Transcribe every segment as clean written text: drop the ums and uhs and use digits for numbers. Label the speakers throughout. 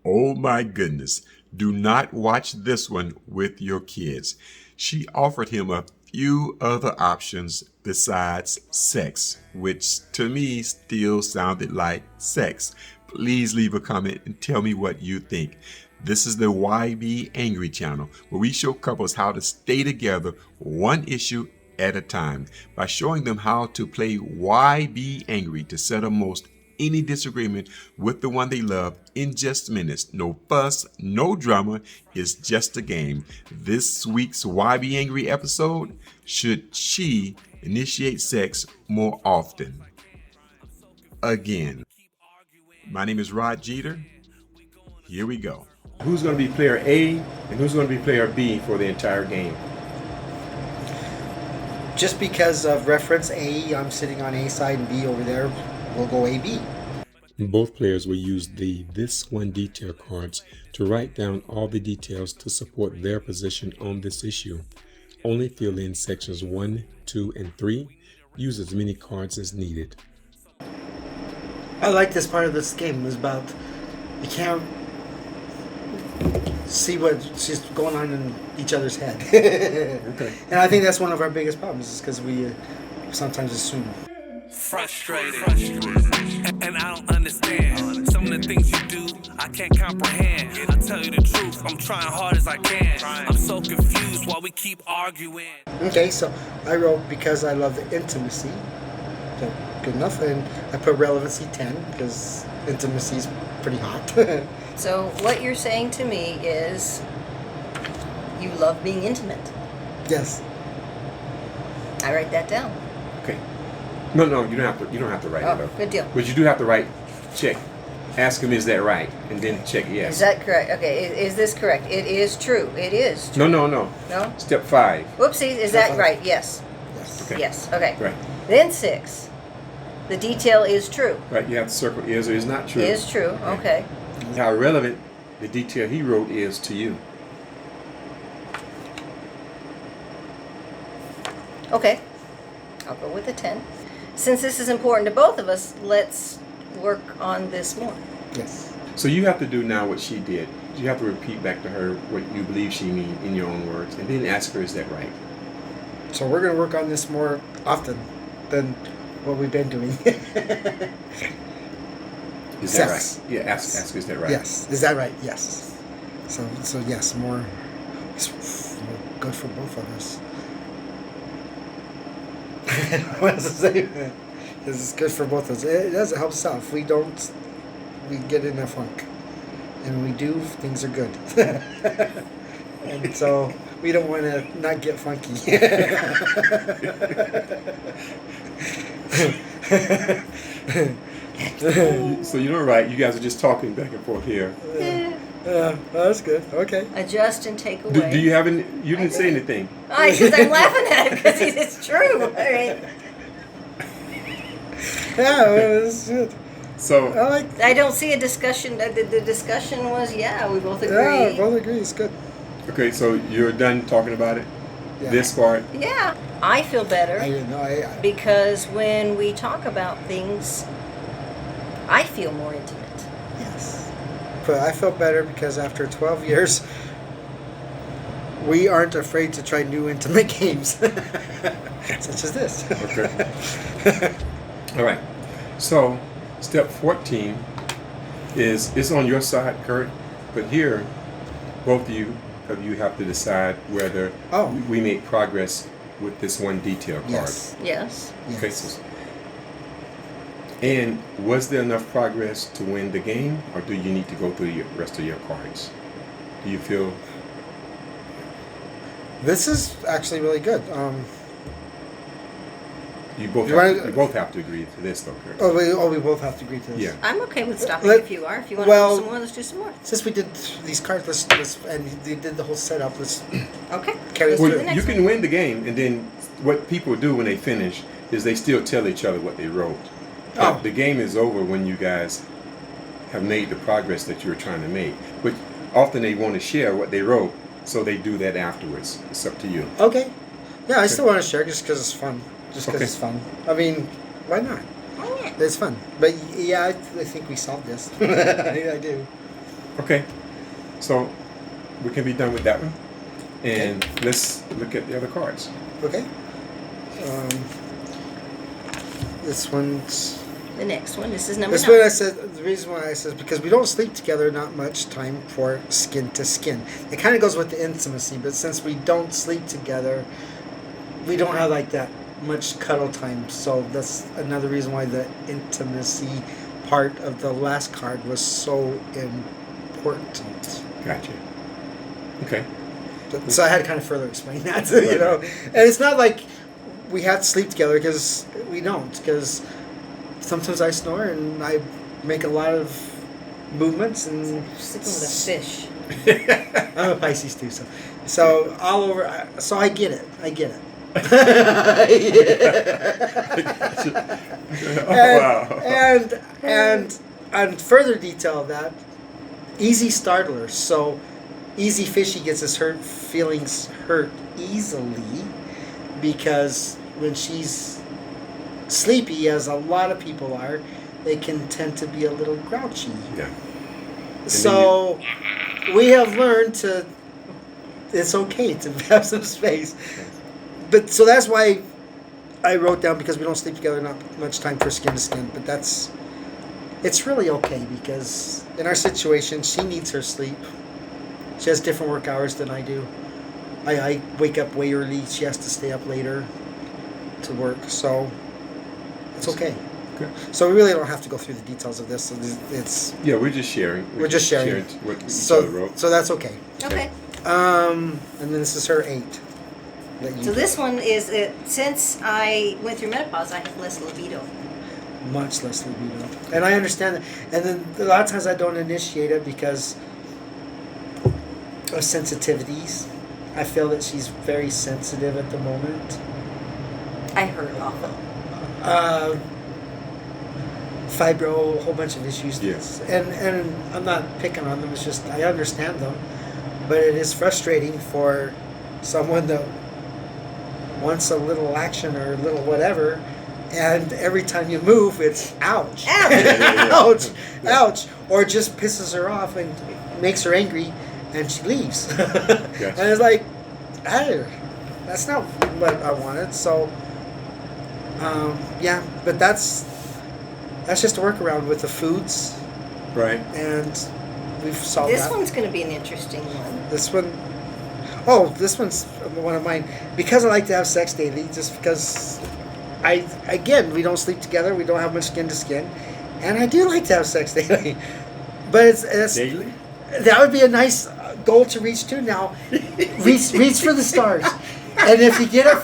Speaker 1: Oh my goodness. Do not watch this one with your kids. She offered him a few other options besides sex, which to me still sounded like sex. Please leave a comment and tell me what you think. This is the YBAngry channel, where we show couples how to stay together one issue at a time by showing them how to play YBAngry to settle most any disagreement with the one they love in just minutes. No fuss, no drama. It's just a game. This week's YBAngry episode: should she initiate sex more often? Again, my name is Rod Jeter. Here we go. Who's going to be player A and who's going to be player B for the entire game?
Speaker 2: Just because of reference A, I'm sitting on A side and B over there, we'll go AB.
Speaker 1: Both players will use the This One detail cards to write down all the details to support their position on this issue. Only fill in sections 1, 2, and 3. Use as many cards as needed.
Speaker 2: I like this part of this game. It's about, you can't see what's just going on in each other's head.
Speaker 1: Okay.
Speaker 2: And I think that's one of our biggest problems, is because we sometimes assume.
Speaker 3: Frustrated, and I don't understand some of the things you do. I can't comprehend. I tell you the truth, I'm trying hard as I can. I'm so confused why we keep arguing.
Speaker 2: Okay, so I wrote because I love the intimacy. So good enough, and I put relevancy 10 because intimacy is pretty hot.
Speaker 4: So what you're saying to me is you love being intimate.
Speaker 2: Yes.
Speaker 4: I write that down.
Speaker 1: Okay. No, you don't have to. You don't have to write it
Speaker 4: Oh,
Speaker 1: up.
Speaker 4: good deal.
Speaker 1: But you do have to write check. Ask him, is that right? And then check yes.
Speaker 4: Is that correct? Okay, is this correct? It is true. It is true.
Speaker 1: No.
Speaker 4: No?
Speaker 1: Step 5.
Speaker 4: Whoopsies, is
Speaker 2: Step
Speaker 4: that
Speaker 2: five.
Speaker 4: right? Yes.
Speaker 2: Yes.
Speaker 1: Okay.
Speaker 4: Yes, okay.
Speaker 1: Right.
Speaker 4: Then 6. The detail is true.
Speaker 1: Right. You have to circle is or is not true.
Speaker 4: Is true, okay.
Speaker 1: How relevant the detail he wrote is to you.
Speaker 4: Okay. I'll go with a 10. Since this is important to both of us, let's work on this more.
Speaker 2: Yes.
Speaker 1: So you have to do now what she did. You have to repeat back to her what you believe she means in your own words, and then ask her, is that right?
Speaker 2: So we're going to work on this more often than what we've been doing.
Speaker 1: Is that
Speaker 2: Sex.
Speaker 1: right? Yeah. Ask, is that right?
Speaker 2: Yes. Is that right? Yes. So yes, more. It's good for both of us. What does it say? This is good for both of us. It does help us out. If we don't, we get in a funk. And we do, things are good. And so we don't want to not get funky.
Speaker 1: So you know, right? You guys are just talking back and forth here.
Speaker 2: That's good. Okay.
Speaker 4: Adjust and take
Speaker 1: Do
Speaker 4: away.
Speaker 1: you have any? You didn't say anything.
Speaker 4: Because I'm laughing at it because it's true. All right.
Speaker 2: Yeah, that's good.
Speaker 1: So
Speaker 2: I like.
Speaker 4: I don't see a discussion. The discussion was, yeah, we both agree.
Speaker 2: Yeah, both agree. It's good.
Speaker 1: okay, so you're done talking about it.
Speaker 2: Yeah.
Speaker 1: This part.
Speaker 4: Yeah, I feel better
Speaker 2: I didn't know. I
Speaker 4: because when we talk about things, I feel more intimate.
Speaker 2: yes, but I felt better because after 12 years, we aren't afraid to try new intimate games, such as this.
Speaker 1: Okay. All right. So step 14 is it's on your side, Kurt, but here, both of you have to decide whether
Speaker 2: Oh.
Speaker 1: we make progress with this one detail card.
Speaker 2: Yes.
Speaker 4: Yes.
Speaker 1: Okay.
Speaker 2: Yes.
Speaker 1: And was there enough progress to win the game, or do you need to go through the rest of your cards? Do you feel?
Speaker 2: This is actually really good.
Speaker 1: You both
Speaker 2: You
Speaker 1: have,
Speaker 2: wanna-
Speaker 1: you both have to agree to this, though, Kurt.
Speaker 2: We both have to agree to this.
Speaker 1: Yeah.
Speaker 4: I'm okay with stopping
Speaker 2: Let-
Speaker 4: if you are. If you want
Speaker 2: well-
Speaker 4: to do some more, let's do some more.
Speaker 2: Since we did these cards, let's and they did the whole setup. Let's
Speaker 4: Okay.
Speaker 2: Carry
Speaker 4: Let's
Speaker 2: through.
Speaker 4: do the
Speaker 1: Well,
Speaker 4: next
Speaker 1: you
Speaker 4: one.
Speaker 1: can win the game, and then what people do when they finish is they still tell each other what they wrote.
Speaker 2: Oh.
Speaker 1: The game is over when you guys have made the progress that you were trying to make. But often they want to share what they wrote, so they do that afterwards. It's up to you.
Speaker 2: Okay. Yeah, I still want to share just because it's fun. Just because
Speaker 1: Okay.
Speaker 2: it's fun. I mean, why not?
Speaker 4: Oh, yeah.
Speaker 2: It's fun. But yeah, I think we solved this. I do.
Speaker 1: Okay. So we can be done with that one. And let's look at the other cards.
Speaker 2: Okay. This one's.
Speaker 4: The next one. This is number
Speaker 2: This
Speaker 4: 9.
Speaker 2: one I said. The reason why I said because we don't sleep together, not much time for skin to skin. It kind of goes with the intimacy, but since we don't sleep together, we don't have like that much cuddle time. So that's another reason why the intimacy part of the last card was so important.
Speaker 1: Gotcha. Okay.
Speaker 2: So I had to kind of further explain that, you know. And it's not like we have to sleep together because we don't. Because sometimes I snore and I make a lot of movements and
Speaker 4: Sleeping with a fish.
Speaker 2: I'm a Pisces too, so all over. So I get it. And further detail of that, easy startler. So easy fishy gets his feelings hurt easily because when she's sleepy, as a lot of people are, they can tend to be a little grouchy.
Speaker 1: Yeah.
Speaker 2: So we have learned to. It's okay to have some space, but so that's why I wrote down because we don't sleep together, not much time for skin to skin. But it's really okay because in our situation, she needs her sleep. She has different work hours than I do. I wake up way early. She has to stay up later to work, so it's okay.
Speaker 1: Okay.
Speaker 2: So we really don't have to go through the details of this. So it's
Speaker 1: we're just sharing.
Speaker 2: We're just sharing.
Speaker 1: What each other wrote.
Speaker 2: So that's okay.
Speaker 4: Okay.
Speaker 2: And then this is her 8.
Speaker 4: So this one is since I went through menopause, I have less libido.
Speaker 2: Much less libido, and I understand that. And then a lot of times I don't initiate it because of sensitivities. I feel that she's very sensitive at the moment.
Speaker 4: I heard awful.
Speaker 2: Fibro, a whole bunch of issues.
Speaker 1: Yes.
Speaker 2: And I'm not picking on them. It's just I understand them, but it is frustrating for someone that wants a little action or a little whatever, and every time you move, it's ouch, ouch, ouch, or it just pisses her off and makes her angry, and she leaves.
Speaker 1: Yes.
Speaker 2: And it's like, hey, that's not what I wanted. So, but that's just a workaround with the foods,
Speaker 1: Right.
Speaker 2: and we've solved
Speaker 4: This
Speaker 2: that.
Speaker 4: one's going to be an interesting one.
Speaker 2: This one's one of mine because I like to have sex daily. Just because we don't sleep together, we don't have much skin to skin, and I do like to have sex daily. But it's
Speaker 1: Daily?
Speaker 2: that would be a nice goal to reach to. Now, reach for the stars, and if you get it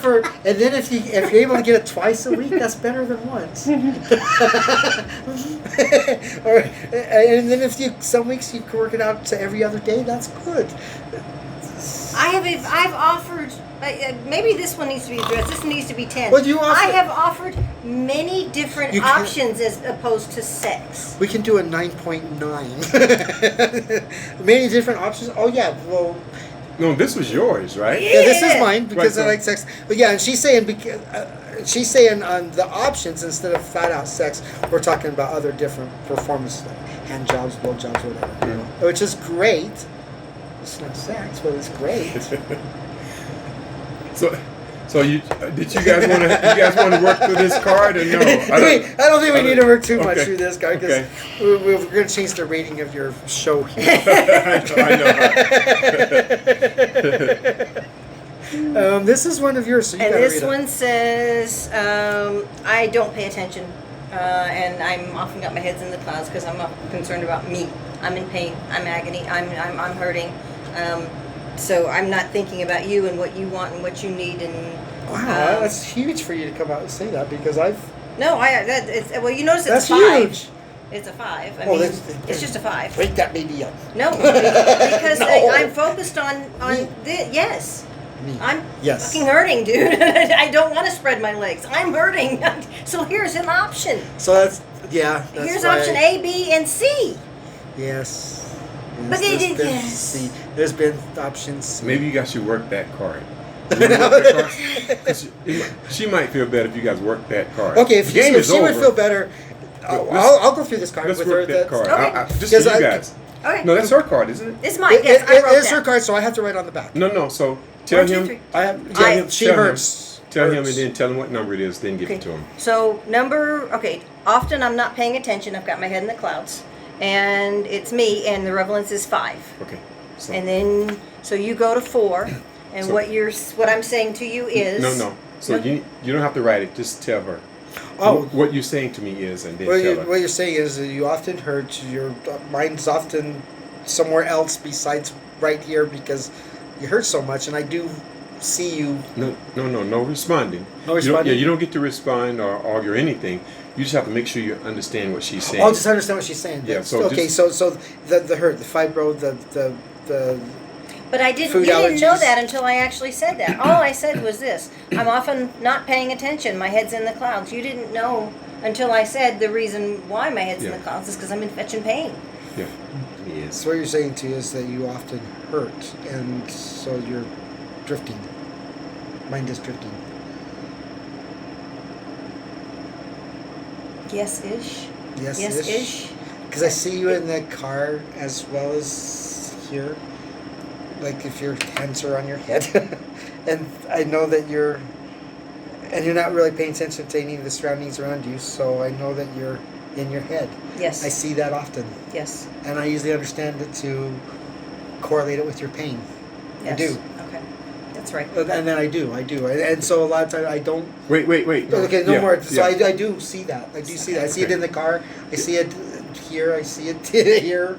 Speaker 2: if you're able to get it twice a week, that's better than once. And then if some weeks you can work it out to every other day, that's good.
Speaker 4: I've offered. Maybe this one needs to be addressed. This needs to be 10.
Speaker 2: Well, you offer-
Speaker 4: I have offered many different
Speaker 2: You can-
Speaker 4: options as opposed to sex.
Speaker 2: We can do a 9.9. Many different options. Oh yeah, well,
Speaker 1: No, this was yours, right?
Speaker 2: yeah, this is mine because
Speaker 1: Right,
Speaker 2: I like sex. But yeah, and she's saying on the options instead of flat out sex, we're talking about other different performances, like hand jobs, blow jobs, whatever. You know, which is great. It's not sex, but it's great.
Speaker 1: So you guys want to work through this card or no?
Speaker 2: I don't think we need to work too much
Speaker 1: Okay.
Speaker 2: through this card because we're going to change the rating of your show here.
Speaker 1: I know.
Speaker 2: This is one of yours, so you
Speaker 4: And
Speaker 2: gotta
Speaker 4: this
Speaker 2: read it.
Speaker 4: one says, I don't pay attention, and I'm often got my head's in the clouds because I'm concerned about me. I'm in pain. I'm agony. I'm hurting. So I'm not thinking about you and what you want and what you need and.
Speaker 2: Wow, that's huge for you to come out and say that because I've.
Speaker 4: No, well, you notice it's
Speaker 2: That's
Speaker 4: a 5.
Speaker 2: huge.
Speaker 4: It's a 5. I
Speaker 2: Oh,
Speaker 4: mean,
Speaker 2: that's-
Speaker 4: it's just a 5.
Speaker 2: Wake that baby up.
Speaker 4: No, because
Speaker 2: No.
Speaker 4: I'm focused on
Speaker 2: Me.
Speaker 4: yes.
Speaker 2: Me.
Speaker 4: I'm
Speaker 2: Yes.
Speaker 4: fucking hurting, dude. I don't want to spread my legs. I'm hurting. So here's an option.
Speaker 2: So that's
Speaker 4: Here's
Speaker 2: why
Speaker 4: option A, B, and C.
Speaker 2: Yes.
Speaker 4: But they did-
Speaker 2: there's been
Speaker 4: yes.
Speaker 2: C. There's been option C.
Speaker 1: Maybe you guys should work that card. You wanna work that card? 'Cause she might feel better if you guys work that card.
Speaker 2: Okay, if
Speaker 1: The game
Speaker 2: she
Speaker 1: is
Speaker 2: would
Speaker 1: over.
Speaker 2: feel better,
Speaker 1: Let's-
Speaker 2: I'll go through this card
Speaker 1: Let's
Speaker 2: with
Speaker 1: work
Speaker 2: her.
Speaker 1: that card.
Speaker 4: Okay.
Speaker 1: Just for you guys.
Speaker 4: Okay.
Speaker 5: No, that's her card, isn't it?
Speaker 4: It's mine. Yes, I wrote
Speaker 2: It's her
Speaker 4: down.
Speaker 2: card, so I have to write on the back.
Speaker 5: No. So tell
Speaker 4: 1, 2,
Speaker 5: him.
Speaker 4: 3.
Speaker 2: I have. Yeah,
Speaker 4: I-
Speaker 2: she
Speaker 5: tell him.
Speaker 2: hurts.
Speaker 5: Tell him
Speaker 2: Hurts.
Speaker 5: and then tell him what number it is. Then give
Speaker 4: Okay.
Speaker 5: it to him.
Speaker 4: So often I'm not paying attention. I've got my head in the clouds, and it's me. And the relevance is 5.
Speaker 5: Okay. So,
Speaker 4: And then so you go to 4, and
Speaker 5: So-
Speaker 4: what I'm saying to you is
Speaker 5: no. So
Speaker 4: No.
Speaker 5: you don't have to write it. Just tell her.
Speaker 2: Oh.
Speaker 5: What you're saying to me is, and then
Speaker 2: What,
Speaker 5: tell
Speaker 2: you,
Speaker 5: her.
Speaker 2: what you're saying is that you often hurt. Your mind's often somewhere else besides right here because you hurt so much, and I do see you.
Speaker 5: No responding.
Speaker 2: No
Speaker 5: You don't,
Speaker 2: responding?
Speaker 5: you don't get to respond or argue or anything. You just have to make sure you understand what she's saying.
Speaker 2: I'll just understand what she's saying.
Speaker 5: Yeah, so
Speaker 2: okay.
Speaker 5: just-
Speaker 2: So the hurt, the fibro, the
Speaker 4: But I didn't.
Speaker 2: Food
Speaker 4: You didn't know
Speaker 2: allergies.
Speaker 4: that until I actually said that. All I said was this: I'm often not paying attention. My head's in the clouds. You didn't know until I said the reason why my head's in
Speaker 5: Yeah.
Speaker 4: the clouds is because I'm in fetching pain.
Speaker 5: Yeah. Yes.
Speaker 2: So what you're saying to you is that you often hurt, and so you're drifting. Mind is drifting.
Speaker 4: Yes-ish.
Speaker 2: Yes,
Speaker 4: Yes-ish.
Speaker 2: Because I see you in the car as well as here. Like if your hands are on your head, and I know that you're not really paying attention to any of the surroundings around you. So I know that you're in your head.
Speaker 4: Yes.
Speaker 2: I see that often,
Speaker 4: Yes.
Speaker 2: and I usually understand it to correlate it with your pain.
Speaker 4: Yes.
Speaker 2: I do.
Speaker 4: Okay. That's right.
Speaker 2: And then I do, and so a lot of times I don't.
Speaker 5: Wait.
Speaker 2: Okay, no
Speaker 5: Yeah,
Speaker 2: more. So
Speaker 5: yeah.
Speaker 2: I do see that. I do see that. I see it
Speaker 5: Okay.
Speaker 2: in the car. I see it here. I see it here.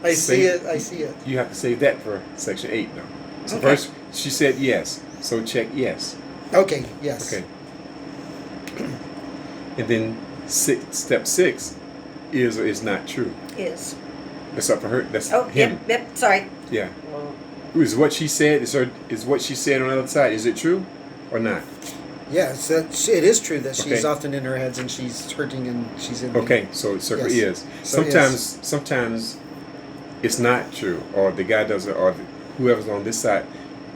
Speaker 2: I see
Speaker 5: Save-
Speaker 2: it. I see it.
Speaker 5: You have to save that for section 8 now. So
Speaker 2: Okay.
Speaker 5: first she said yes. So check yes.
Speaker 2: Okay. Yes.
Speaker 5: Okay. And then step 6 is or is not true.
Speaker 4: Is.
Speaker 5: That's up for her. That's
Speaker 4: Oh,
Speaker 5: him.
Speaker 4: yep. Sorry.
Speaker 5: Yeah. Is what she said is what she said on the other side. Is it true or not?
Speaker 2: Yes. It is true that she's
Speaker 5: Okay.
Speaker 2: often in her heads and she's hurting and she's in.
Speaker 5: Okay, so circle
Speaker 2: Yes.
Speaker 5: is.
Speaker 2: So
Speaker 5: Sometimes it's not true, or the guy doesn't, or whoever's on this side,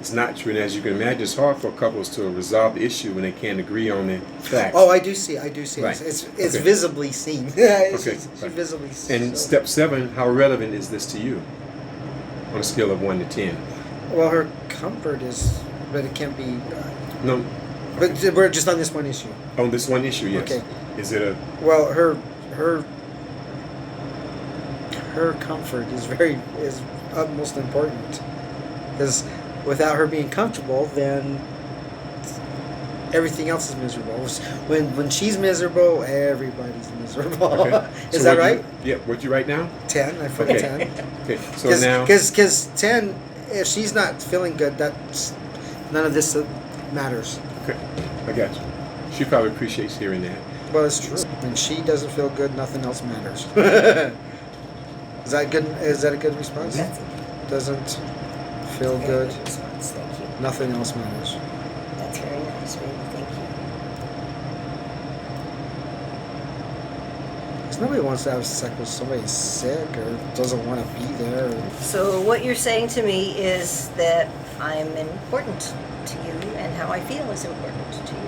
Speaker 5: it's not true. And as you can imagine, it's hard for couples to resolve the issue when they can't agree on the facts.
Speaker 2: Oh, I do see. Right.
Speaker 5: Right.
Speaker 2: It's
Speaker 5: Okay.
Speaker 2: visibly seen. It's
Speaker 5: Okay.
Speaker 2: It's
Speaker 5: Right.
Speaker 2: visibly seen.
Speaker 5: And step 7, how relevant is this to you on a scale of 1 to 10?
Speaker 2: Well, her comfort is, but it can't be.
Speaker 5: No,
Speaker 2: But we're just on this one issue.
Speaker 5: on this one issue, yes.
Speaker 2: Okay.
Speaker 5: Is it a
Speaker 2: Well, her comfort is utmost important, because without her being comfortable, then everything else is miserable. When she's miserable, everybody's miserable.
Speaker 5: okay?
Speaker 2: Is
Speaker 5: So
Speaker 2: that
Speaker 5: what
Speaker 2: right?
Speaker 5: What you write down?
Speaker 2: 10. I put
Speaker 5: Okay.
Speaker 2: 10.
Speaker 5: Okay. So now,
Speaker 2: Because 10, if she's not feeling good, that's none of this matters.
Speaker 5: okay, I got you. She probably appreciates hearing that.
Speaker 2: Well, it's true. When she doesn't feel good, nothing else matters. Is that good? Is that a good response?
Speaker 4: That's
Speaker 2: Doesn't feel
Speaker 4: a
Speaker 2: good,
Speaker 4: response. Thank you.
Speaker 2: nothing else matters.
Speaker 4: That's very nice, baby. Thank you.
Speaker 2: Because nobody wants to have sex with somebody sick or doesn't want to be there.
Speaker 4: So what you're saying to me is that I'm important to you, and how I feel is important to you.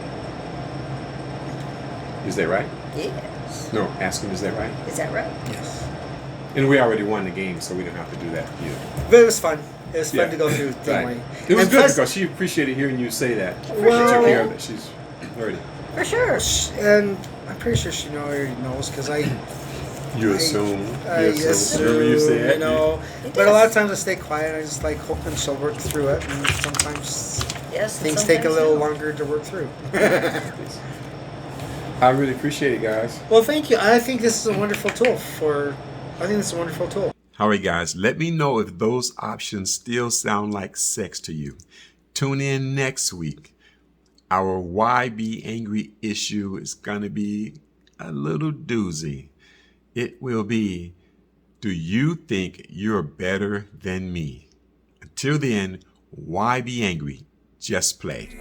Speaker 5: Is that right?
Speaker 4: Yes.
Speaker 5: No, ask him, is that right?
Speaker 4: Is that right?
Speaker 2: Yes.
Speaker 5: And we already won the game, so we don't have to do that either.
Speaker 2: But it was fun. It was fun
Speaker 5: Yeah.
Speaker 2: to go through the
Speaker 5: Right.
Speaker 2: way.
Speaker 5: It was
Speaker 2: And
Speaker 5: good
Speaker 2: plus-
Speaker 5: because she appreciated hearing you say that.
Speaker 2: Well-
Speaker 5: She took care of it. She's already.
Speaker 4: For sure.
Speaker 2: And I'm pretty sure she already knows because
Speaker 5: You
Speaker 2: I
Speaker 5: assume.
Speaker 2: assume,
Speaker 5: Remember you said.
Speaker 2: you know.
Speaker 4: It
Speaker 2: But a lot of
Speaker 4: does.
Speaker 2: times I stay quiet. I just like hoping she'll work through it, and sometimes
Speaker 4: Yes. and
Speaker 2: things take a
Speaker 4: sometimes
Speaker 2: little
Speaker 4: no.
Speaker 2: longer to work through.
Speaker 5: I really appreciate it, guys.
Speaker 2: Well, thank you. I think this is a wonderful tool
Speaker 1: All right, guys, let me know if those options still sound like sex to you. Tune in next week. Our YBAngry issue is going to be a little doozy. It will be, do you think you're better than me? Until then, why be angry? Just play.